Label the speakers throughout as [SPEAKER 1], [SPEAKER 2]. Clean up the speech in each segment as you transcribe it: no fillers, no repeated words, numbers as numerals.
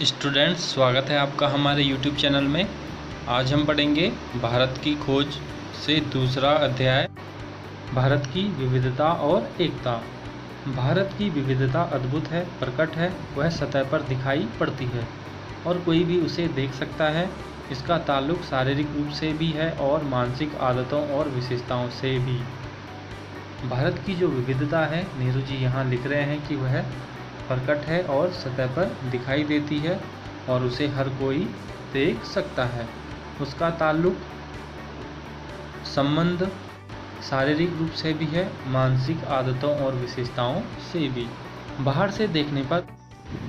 [SPEAKER 1] Students, स्वागत है आपका हमारे YouTube चैनल में। आज हम पढ़ेंगे भारत की खोज से दूसरा अध्याय, भारत की विविधता और एकता। भारत की विविधता अद्भुत है, प्रकट है, वह सतह पर दिखाई पड़ती है और कोई भी उसे देख सकता है। इसका ताल्लुक शारीरिक रूप से भी है और मानसिक आदतों और विशेषताओं से भी। भारत की जो विविधता है, नेहरू जी यहाँ लिख रहे हैं कि वह प्रकट है और सतह पर दिखाई देती है और उसे हर कोई देख सकता है। उसका ताल्लुक संबंध शारीरिक रूप से भी है, मानसिक आदतों और विशेषताओं से भी। बाहर से देखने पर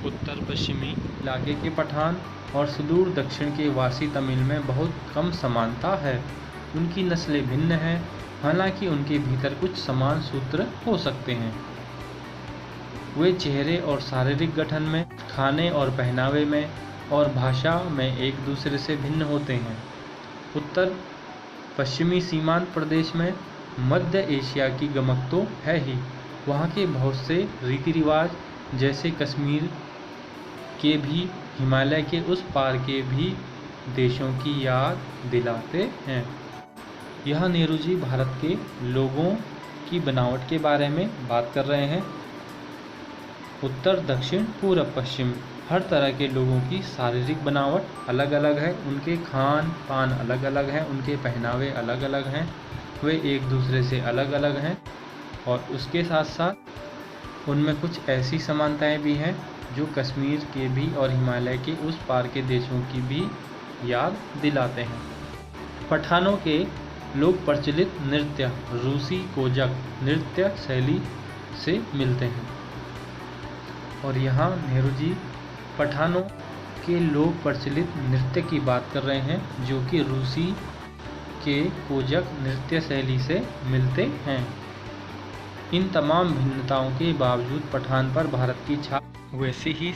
[SPEAKER 1] उत्तर पश्चिमी इलाके के पठान और सुदूर दक्षिण के वासी तमिल में बहुत कम समानता है। उनकी नस्लें भिन्न हैं, हालांकि उनके भीतर कुछ समान सूत्र हो सकते हैं। वे चेहरे और शारीरिक गठन में, खाने और पहनावे में और भाषा में एक दूसरे से भिन्न होते हैं। उत्तर पश्चिमी सीमांत प्रदेश में मध्य एशिया की गमक तो है ही, वहाँ के बहुत से रीति रिवाज जैसे कश्मीर के भी हिमालय के उस पार के भी देशों की याद दिलाते हैं। यह नेहरू जी भारत के लोगों की बनावट के बारे में बात कर रहे हैं। उत्तर दक्षिण पूर्व पश्चिम हर तरह के लोगों की शारीरिक बनावट अलग अलग है, उनके खान पान अलग अलग हैं, उनके पहनावे अलग अलग हैं, वे एक दूसरे से अलग अलग हैं और उसके साथ साथ उनमें कुछ ऐसी समानताएं भी हैं जो कश्मीर के भी और हिमालय के उस पार के देशों की भी याद दिलाते हैं। पठानों के लोक प्रचलित नृत्य रूसी कोजक नृत्य शैली से मिलते हैं और यहाँ नेहरू जी पठानों के लोक प्रचलित नृत्य की बात कर रहे हैं जो कि रूसी के कोजक नृत्य शैली से मिलते हैं। इन तमाम भिन्नताओं के बावजूद पठान पर भारत की छाप वैसी ही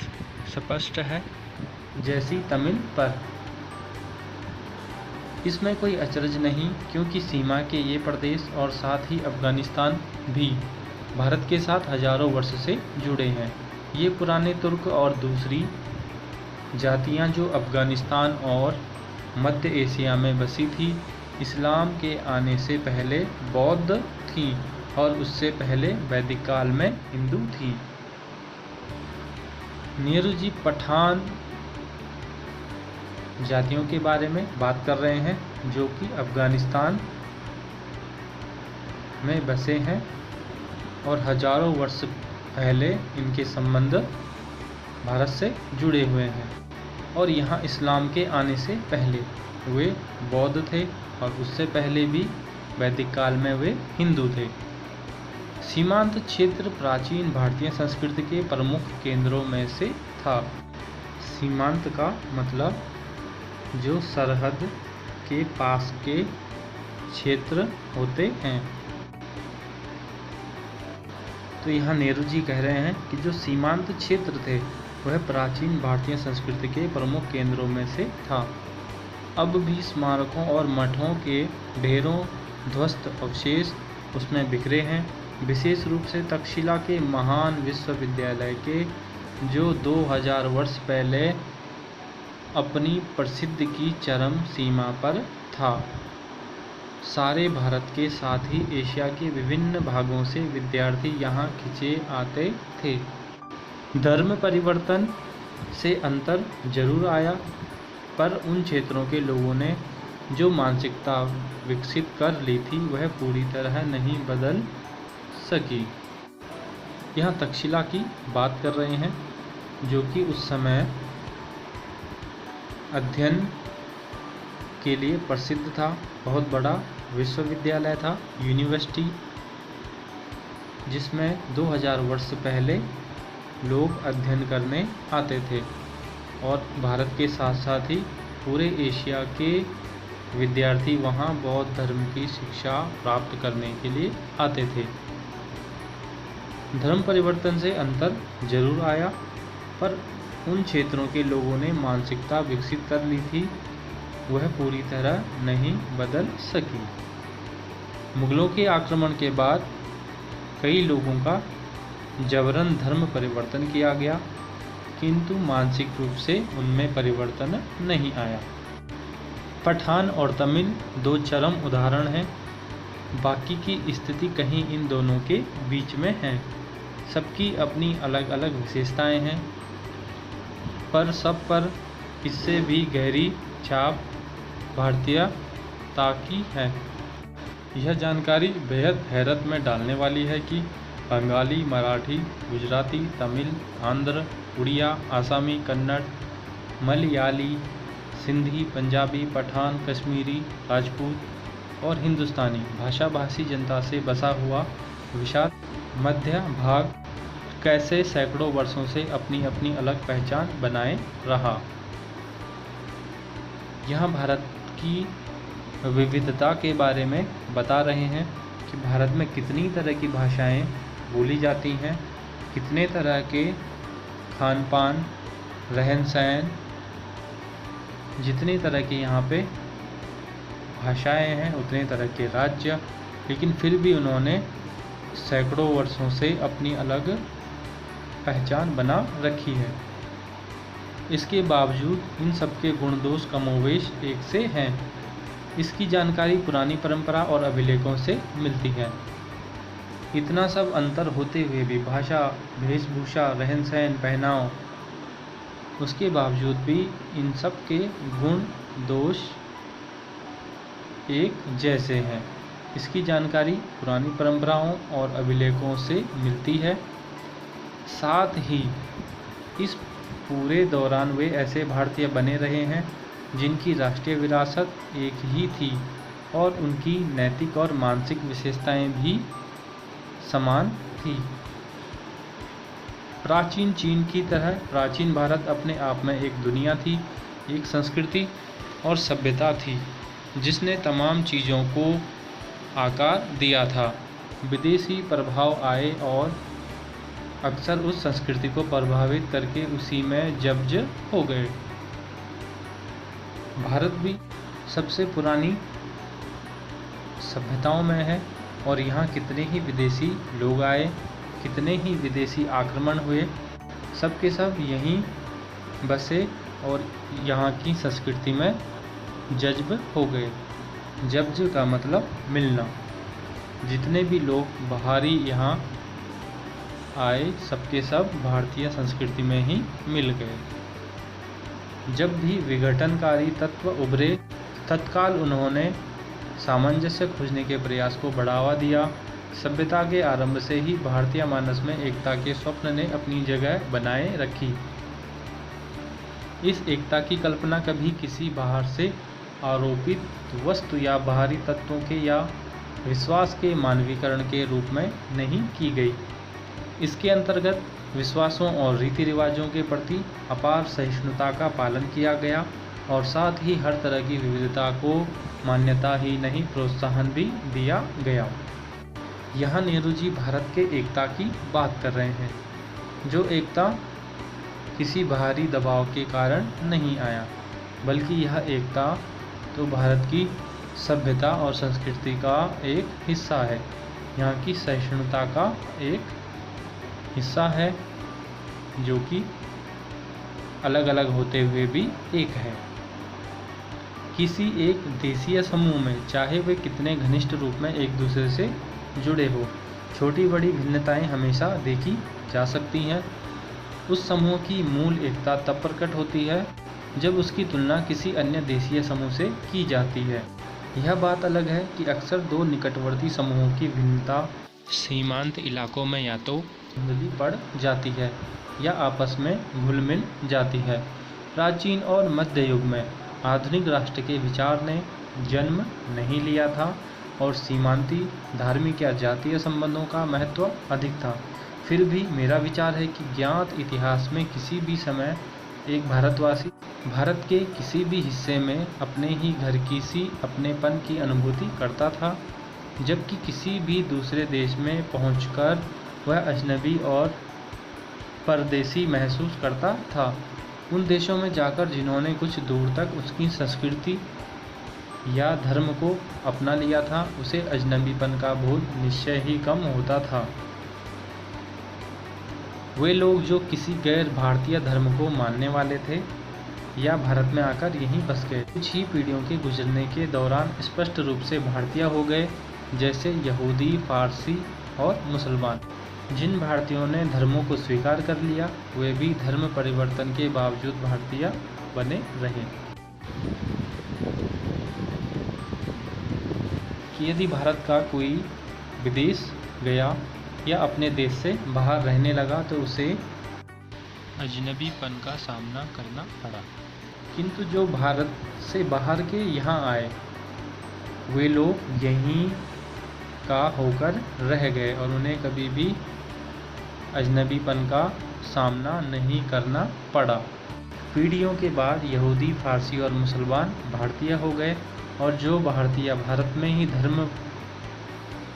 [SPEAKER 1] स्पष्ट है जैसी तमिल पर। इसमें कोई अचरज नहीं, क्योंकि सीमा के ये प्रदेश और साथ ही अफगानिस्तान भी भारत के साथ हजारों वर्ष से जुड़े हैं। ये पुराने तुर्क और दूसरी जातियां जो अफगानिस्तान और मध्य एशिया में बसी थी, इस्लाम के आने से पहले बौद्ध थीं और उससे पहले वैदिक काल में हिंदू थी। नेहरू जी पठान जातियों के बारे में बात कर रहे हैं जो कि अफगानिस्तान में बसे हैं और हजारों वर्ष पहले इनके संबंध भारत से जुड़े हुए हैं और यहाँ इस्लाम के आने से पहले वे बौद्ध थे और उससे पहले भी वैदिक काल में वे हिंदू थे। सीमांत क्षेत्र प्राचीन भारतीय संस्कृति के प्रमुख केंद्रों में से था। सीमांत का मतलब जो सरहद के पास के क्षेत्र होते हैं। तो यहाँ नेहरू जी कह रहे हैं कि जो सीमांत क्षेत्र थे वह प्राचीन भारतीय संस्कृति के प्रमुख केंद्रों में से था। अब भी स्मारकों और मठों के ढेरों ध्वस्त अवशेष उसमें बिखरे हैं, विशेष रूप से तक्षशिला के महान विश्वविद्यालय के जो 2000 वर्ष पहले अपनी प्रसिद्धि की चरम सीमा पर था। सारे भारत के साथ ही एशिया के विभिन्न भागों से विद्यार्थी यहाँ खिंचे आते थे। धर्म परिवर्तन से अंतर जरूर आया, पर उन क्षेत्रों के लोगों ने जो मानसिकता विकसित कर ली थी वह पूरी तरह नहीं बदल सकी। यहाँ तक्षशिला की बात कर रहे हैं जो कि उस समय अध्ययन के लिए प्रसिद्ध था, बहुत बड़ा विश्वविद्यालय था, यूनिवर्सिटी, जिसमें 2000 वर्ष पहले लोग अध्ययन करने आते थे और भारत के साथ साथ ही पूरे एशिया के विद्यार्थी वहां बौद्ध धर्म की शिक्षा प्राप्त करने के लिए आते थे। धर्म परिवर्तन से अंतर जरूर आया, पर उन क्षेत्रों के लोगों ने मानसिकता विकसित कर ली थी, वह पूरी तरह नहीं बदल सकी। मुगलों के आक्रमण के बाद कई लोगों का जबरन धर्म परिवर्तन किया गया किंतु मानसिक रूप से उनमें परिवर्तन नहीं आया। पठान और तमिल दो चरम उदाहरण हैं। बाकी की स्थिति कहीं इन दोनों के बीच में है। सबकी अपनी अलग अलग विशेषताएं हैं, पर सब पर इससे भी गहरी छाप भारतीयता की है। यह जानकारी बेहद हैरत में डालने वाली है कि बंगाली, मराठी, गुजराती, तमिल, आंध्र, उड़िया, आसामी, कन्नड़, मलयाली, सिंधी, पंजाबी, पठान, कश्मीरी, राजपूत और हिंदुस्तानी भाषाभाषी जनता से बसा हुआ विशाल मध्य भाग कैसे सैकड़ों वर्षों से अपनी अपनी अलग पहचान बनाए रहा। यहाँ भारत की विविधता के बारे में बता रहे हैं कि भारत में कितनी तरह की भाषाएं बोली जाती हैं, कितने तरह के खान पान, रहन सहन, जितनी तरह की यहाँ पे भाषाएं हैं उतने तरह के राज्य, लेकिन फिर भी उन्होंने सैकड़ों वर्षों से अपनी अलग पहचान बना रखी है। इसके बावजूद इन सबके गुण दोष कमोवेश एक से हैं। इसकी जानकारी पुरानी परंपरा और अभिलेखों से मिलती है। इतना सब अंतर होते हुए भी भाषा, वेशभूषा, रहन सहन, पहनाव, उसके बावजूद भी इन सब के गुण दोष एक जैसे हैं। इसकी जानकारी पुरानी परंपराओं और अभिलेखों से मिलती है। साथ ही इस पूरे दौरान वे ऐसे भारतीय बने रहे हैं जिनकी राष्ट्रीय विरासत एक ही थी और उनकी नैतिक और मानसिक विशेषताएं भी समान थी। प्राचीन चीन की तरह प्राचीन भारत अपने आप में एक दुनिया थी, एक संस्कृति और सभ्यता थी जिसने तमाम चीज़ों को आकार दिया था। विदेशी प्रभाव आए और अक्सर उस संस्कृति को प्रभावित करके उसी में जब्ज हो गए। भारत भी सबसे पुरानी सभ्यताओं में है और यहाँ कितने ही विदेशी लोग आए, कितने ही विदेशी आक्रमण हुए, सब के सब यहीं बसे और यहाँ की संस्कृति में जज्ब हो गए। जब्ज का मतलब मिलना। जितने भी लोग बाहरी यहाँ आए सबके सब भारतीय संस्कृति में ही मिल गए। जब भी विघटनकारी तत्व उभरे तत्काल उन्होंने सामंजस्य खोजने के प्रयास को बढ़ावा दिया। सभ्यता के आरंभ से ही भारतीय मानस में एकता के स्वप्न ने अपनी जगह बनाए रखी। इस एकता की कल्पना कभी किसी बाहर से आरोपित वस्तु या बाहरी तत्वों के या विश्वास के मानवीकरण के रूप में नहीं की गई। इसके अंतर्गत विश्वासों और रीति रिवाजों के प्रति अपार सहिष्णुता का पालन किया गया और साथ ही हर तरह की विविधता को मान्यता ही नहीं प्रोत्साहन भी दिया गया। यहाँ नेहरू जी भारत के एकता की बात कर रहे हैं, जो एकता किसी बाहरी दबाव के कारण नहीं आया, बल्कि यह एकता तो भारत की सभ्यता और संस्कृति का एक हिस्सा है, यहाँ की सहिष्णुता का एक हिस्सा है, जो कि अलग अलग होते हुए भी एक है। किसी एक देशीय समूह में चाहे वे कितने घनिष्ठ रूप में एक दूसरे से जुड़े हो, छोटी बड़ी भिन्नताएं हमेशा देखी जा सकती हैं। उस समूह की मूल एकता तब प्रकट होती है जब उसकी तुलना किसी अन्य देशीय समूह से की जाती है। यह बात अलग है कि अक्सर दो निकटवर्ती समूहों की भिन्नता सीमांत इलाकों में या तो धुंधली पड़ जाती है या आपस में घुल मिल जाती है। प्राचीन और मध्य युग में आधुनिक राष्ट्र के विचार ने जन्म नहीं लिया था और सीमांती धार्मिक या जातीय संबंधों का महत्व अधिक था। फिर भी मेरा विचार है कि ज्ञात इतिहास में किसी भी समय एक भारतवासी भारत के किसी भी हिस्से में अपने ही घर की सी अपनेपन की अनुभूति करता था, जबकि किसी भी दूसरे देश में पहुंचकर वह अजनबी और परदेसी महसूस करता था। उन देशों में जाकर जिन्होंने कुछ दूर तक उसकी संस्कृति या धर्म को अपना लिया था, उसे अजनबीपन का बोध निश्चय ही कम होता था। वे लोग जो किसी गैर भारतीय धर्म को मानने वाले थे या भारत में आकर यहीं बस गए, कुछ ही पीढ़ियों के गुजरने के दौरान स्पष्ट रूप से भारतीय हो गए, जैसे यहूदी, फारसी और मुसलमान। जिन भारतीयों ने धर्मों को स्वीकार कर लिया वे भी धर्म परिवर्तन के बावजूद भारतीय बने रहे। कि यदि भारत का कोई विदेश गया या अपने देश से बाहर रहने लगा तो उसे अजनबीपन का सामना करना पड़ा, किंतु जो भारत से बाहर के यहाँ आए वे लोग यहीं का होकर रह गए और उन्हें कभी भी अजनबीपन का सामना नहीं करना पड़ा। पीढ़ियों के बाद यहूदी, फारसी और मुसलमान भारतीय हो गए और जो भारतीय भारत में ही धर्म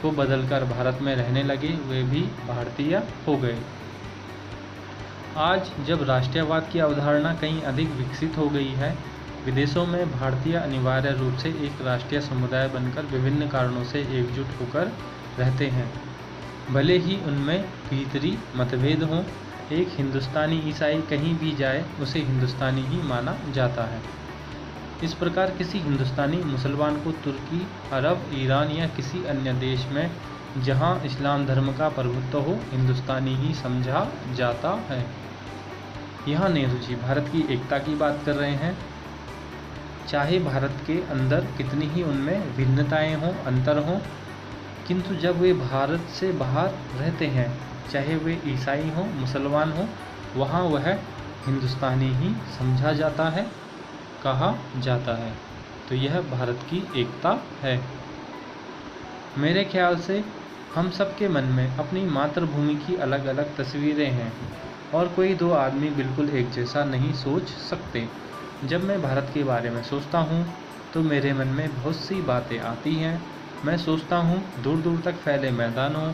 [SPEAKER 1] को बदलकर भारत में रहने लगे वे भी भारतीय हो गए। आज जब राष्ट्रीयवाद की अवधारणा कहीं अधिक विकसित हो गई है, विदेशों में भारतीय अनिवार्य रूप से एक राष्ट्रीय समुदाय बनकर विभिन्न कारणों से एकजुट होकर रहते हैं, भले ही उनमें भीतरी मतभेद हों। एक हिंदुस्तानी ईसाई कहीं भी जाए उसे हिंदुस्तानी ही माना जाता है। इस प्रकार किसी हिंदुस्तानी मुसलमान को तुर्की, अरब, ईरान या किसी अन्य देश में जहां इस्लाम धर्म का प्रभुत्व हो हिंदुस्तानी ही समझा जाता है। यहाँ नेहरू जी भारत की एकता की बात कर रहे हैं। चाहे भारत के अंदर कितनी ही उनमें भिन्नताएं हों, अंतर हों, किंतु जब वे भारत से बाहर रहते हैं, चाहे वे ईसाई हों, मुसलमान हों, वहाँ वह हिंदुस्तानी ही समझा जाता है, कहा जाता है। तो यह भारत की एकता है। मेरे ख्याल से हम सबके मन में अपनी मातृभूमि की अलग अलग तस्वीरें हैं और कोई दो आदमी बिल्कुल एक जैसा नहीं सोच सकते। जब मैं भारत के बारे में सोचता हूँ तो मेरे मन में बहुत सी बातें आती हैं। मैं सोचता हूँ दूर दूर तक फैले मैदानों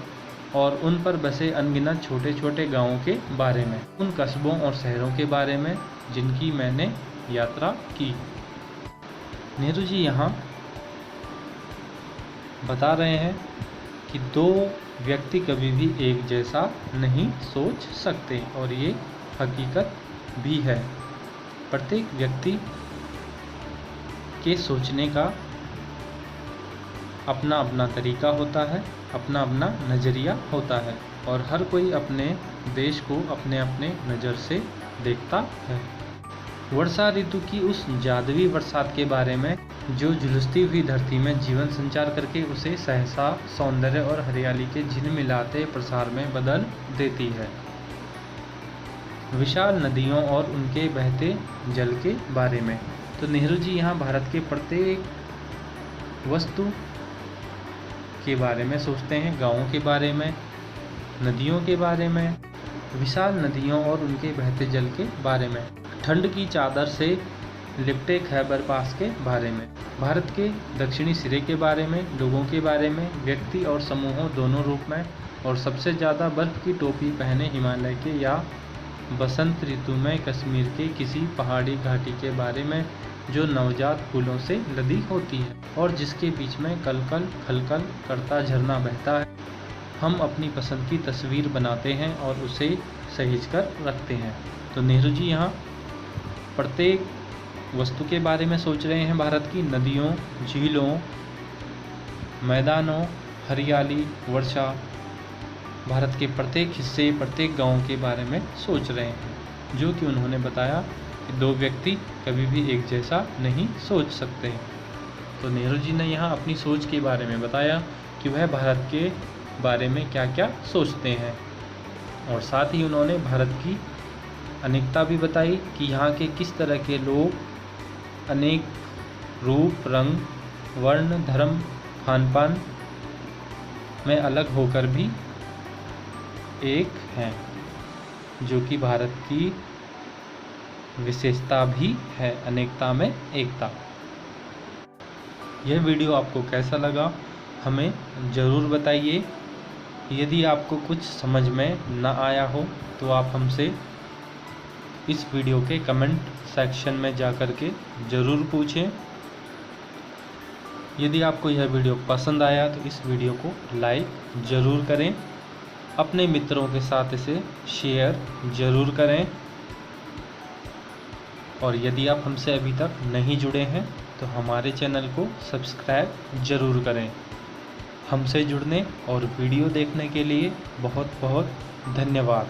[SPEAKER 1] और उन पर बसे अनगिनत छोटे छोटे गांवों के बारे में, उन कस्बों और शहरों के बारे में जिनकी मैंने यात्रा की। नेहरू जी यहाँ बता रहे हैं कि दो व्यक्ति कभी भी एक जैसा नहीं सोच सकते और ये हकीकत भी है। प्रत्येक व्यक्ति के सोचने का अपना अपना तरीका होता है, अपना अपना नज़रिया होता है और हर कोई अपने देश को अपने अपने नज़र से देखता है। वर्षा ऋतु की उस जादुई बरसात के बारे में जो झुलसती हुई धरती में जीवन संचार करके उसे सहसा सौंदर्य और हरियाली के झिलमिलाते प्रसार में बदल देती है। विशाल नदियों और उनके बहते जल के बारे में। तो नेहरू जी यहाँ भारत के प्रत्येक वस्तु के बारे में सोचते हैं, गाँवों के बारे में, नदियों के बारे में, विशाल नदियों और उनके बहते जल के बारे में, ठंड की चादर से लिपटे खैबर पास के बारे में, भारत के दक्षिणी सिरे के बारे में, लोगों के बारे में, व्यक्ति और समूहों दोनों रूप में, और सबसे ज़्यादा बर्फ़ की टोपी पहने हिमालय के या बसंत ऋतु में कश्मीर के किसी पहाड़ी घाटी के बारे में जो नवजात फूलों से लदी होती है और जिसके बीच में कलकल खलकल करता झरना बहता है। हम अपनी पसंद की तस्वीर बनाते हैं और उसे सहेज कर रखते हैं। तो नेहरू जी यहाँ प्रत्येक वस्तु के बारे में सोच रहे हैं, भारत की नदियों, झीलों, मैदानों, हरियाली, वर्षा, भारत के प्रत्येक हिस्से, प्रत्येक गांव के बारे में सोच रहे हैं, जो कि उन्होंने बताया कि दो व्यक्ति कभी भी एक जैसा नहीं सोच सकते। तो नेहरू जी ने यहाँ अपनी सोच के बारे में बताया कि वह भारत के बारे में क्या क्या सोचते हैं और साथ ही उन्होंने भारत की अनेकता भी बताई कि यहाँ के किस तरह के लोग अनेक रूप, रंग, वर्ण, धर्म, खान पान में अलग होकर भी एक हैं, जो कि भारत की विशेषता भी है, अनेकता में एकता। यह वीडियो आपको कैसा लगा हमें ज़रूर बताइए। यदि आपको कुछ समझ में न आया हो तो आप हमसे इस वीडियो के कमेंट सेक्शन में जा कर के ज़रूर पूछें। यदि आपको यह वीडियो पसंद आया तो इस वीडियो को लाइक ज़रूर करें अपने मित्रों के साथ इसे शेयर ज़रूर करें। और यदि आप हमसे अभी तक नहीं जुड़े हैं तो हमारे चैनल को सब्सक्राइब ज़रूर करें। हमसे जुड़ने और वीडियो देखने के लिए बहुत बहुत धन्यवाद।